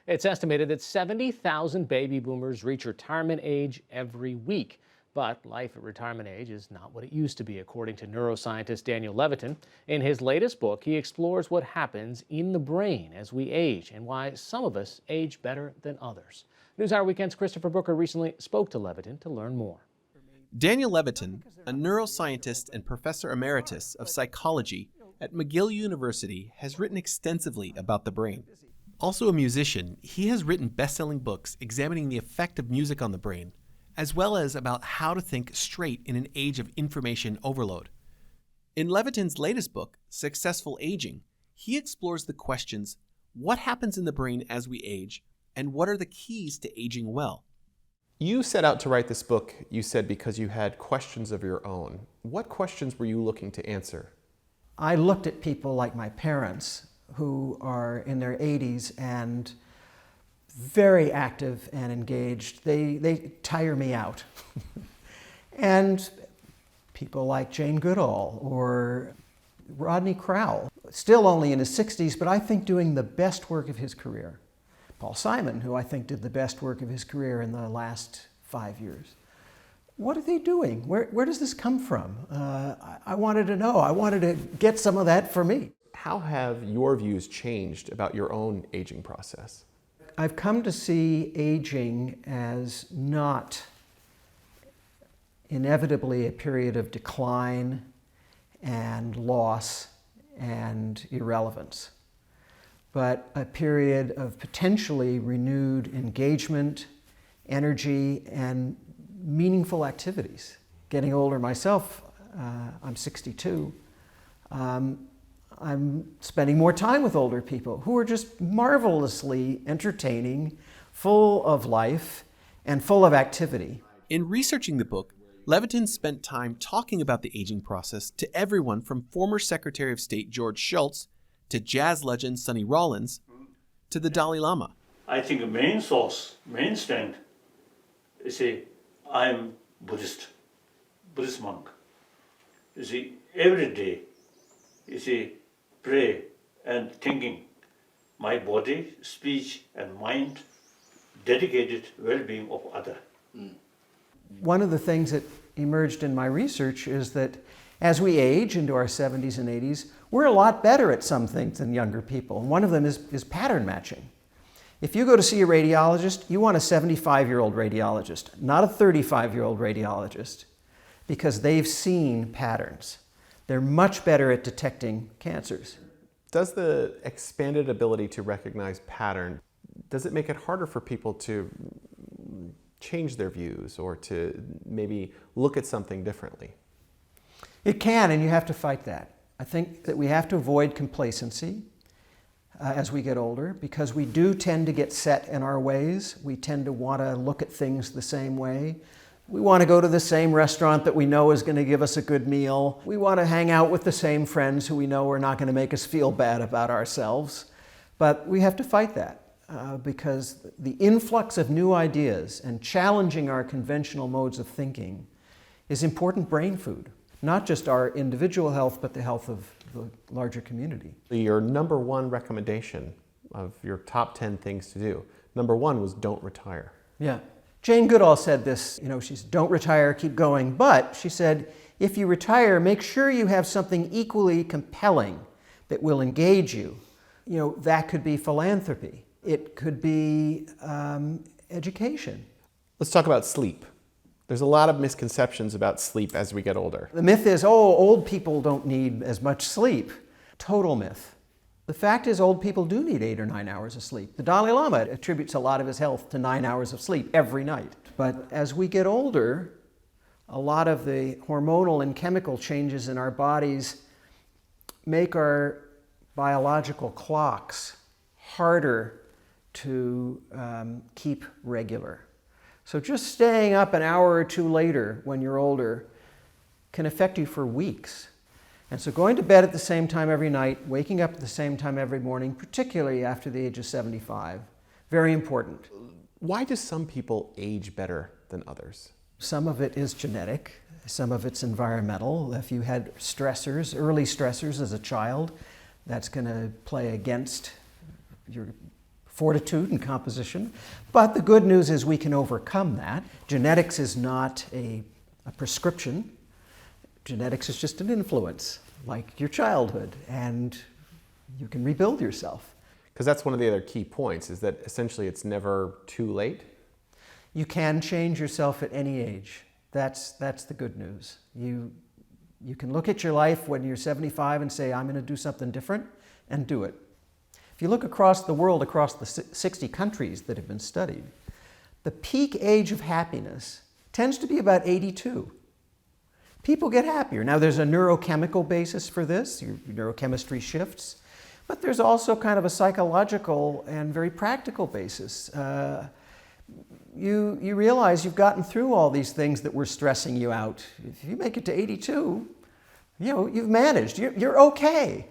It's estimated that 70,000 baby boomers reach retirement age every week. But life at retirement age is not what it used to be, according to neuroscientist Daniel Levitin. In his latest book, he explores what happens in the brain as we age and why some of us age better than others. NewsHour Weekend's Christopher Booker recently spoke to Levitin to learn more. Daniel Levitin, a neuroscientist and professor emeritus of psychology at McGill University, has written extensively about the brain. Also a musician, he has written best-selling books examining the effect of music on the brain, as well as about how to think straight in an age of information overload. In Levitin's latest book, Successful Aging, he explores the questions, what happens in the brain as we age, and what are the keys to aging well? You set out to write this book, you said, because you had questions of your own. What questions were you looking to answer? I looked at people like my parents who are in their 80s and very active and engaged. They tire me out. And people like Jane Goodall or Rodney Crowell, still only in his 60s, but I think doing the best work of his career. Paul Simon, who I think did the best work of his career in the last 5 years. What are they doing? Where does this come from? I wanted to know. I wanted to get some of that for me. How have your views changed about your own aging process? I've come to see aging as not inevitably a period of decline and loss and irrelevance, but a period of potentially renewed engagement, energy, and meaningful activities. Getting older myself, I'm 62, I'm spending more time with older people who are just marvelously entertaining, full of life, and full of activity. In researching the book, Levitin spent time talking about the aging process to everyone from former Secretary of State George Shultz to jazz legend Sonny Rollins to the Dalai Lama. I think the main source, main strength, is I'm Buddhist monk. You see, every day, pray and thinking, my body, speech, and mind, dedicated well-being of other. One of the things that emerged in my research is that as we age into our 70s and 80s, we're a lot better at some things than younger people. And one of them is pattern matching. If you go to see a radiologist, you want a 75-year-old radiologist, not a 35-year-old radiologist, because they've seen patterns. They're much better at detecting cancers. Does the expanded ability to recognize pattern, does it make it harder for people to change their views or to maybe look at something differently? It can, and you have to fight that. I think that we have to avoid complacency as we get older, because we do tend to get set in our ways. We tend to want to look at things the same way. We want to go to the same restaurant that we know is going to give us a good meal. We want to hang out with the same friends who we know are not going to make us feel bad about ourselves. But we have to fight that because the influx of new ideas and challenging our conventional modes of thinking is important brain food. Not just our individual health, but the health of the larger community. Your number one recommendation of your top 10 things to do, number one was don't retire. Yeah. Jane Goodall said this, she said, don't retire, keep going. But she said, if you retire, make sure you have something equally compelling that will engage you. That could be philanthropy. It could be education. Let's talk about sleep. There's a lot of misconceptions about sleep as we get older. The myth is, old people don't need as much sleep. Total myth. The fact is, old people do need 8 or 9 hours of sleep. The Dalai Lama attributes a lot of his health to 9 hours of sleep every night. But as we get older, a lot of the hormonal and chemical changes in our bodies make our biological clocks harder to keep regular. So just staying up an hour or two later when you're older can affect you for weeks. And so going to bed at the same time every night, waking up at the same time every morning, particularly after the age of 75, very important. Why do some people age better than others? Some of it is genetic, some of it's environmental. If you had stressors, early stressors as a child, that's going to play against your fortitude and composition. But the good news is we can overcome that. Genetics is not a prescription. Genetics is just an influence, like your childhood, and you can rebuild yourself. Because that's one of the other key points, is that essentially it's never too late. You can change yourself at any age. That's the good news. You can look at your life when you're 75 and say, I'm going to do something different, and do it. If you look across the world, across the 60 countries that have been studied, the peak age of happiness tends to be about 82. People get happier. Now, there's a neurochemical basis for this. Your neurochemistry shifts. But there's also kind of a psychological and very practical basis. You realize you've gotten through all these things that were stressing you out. If you make it to 82, you've managed. You're okay.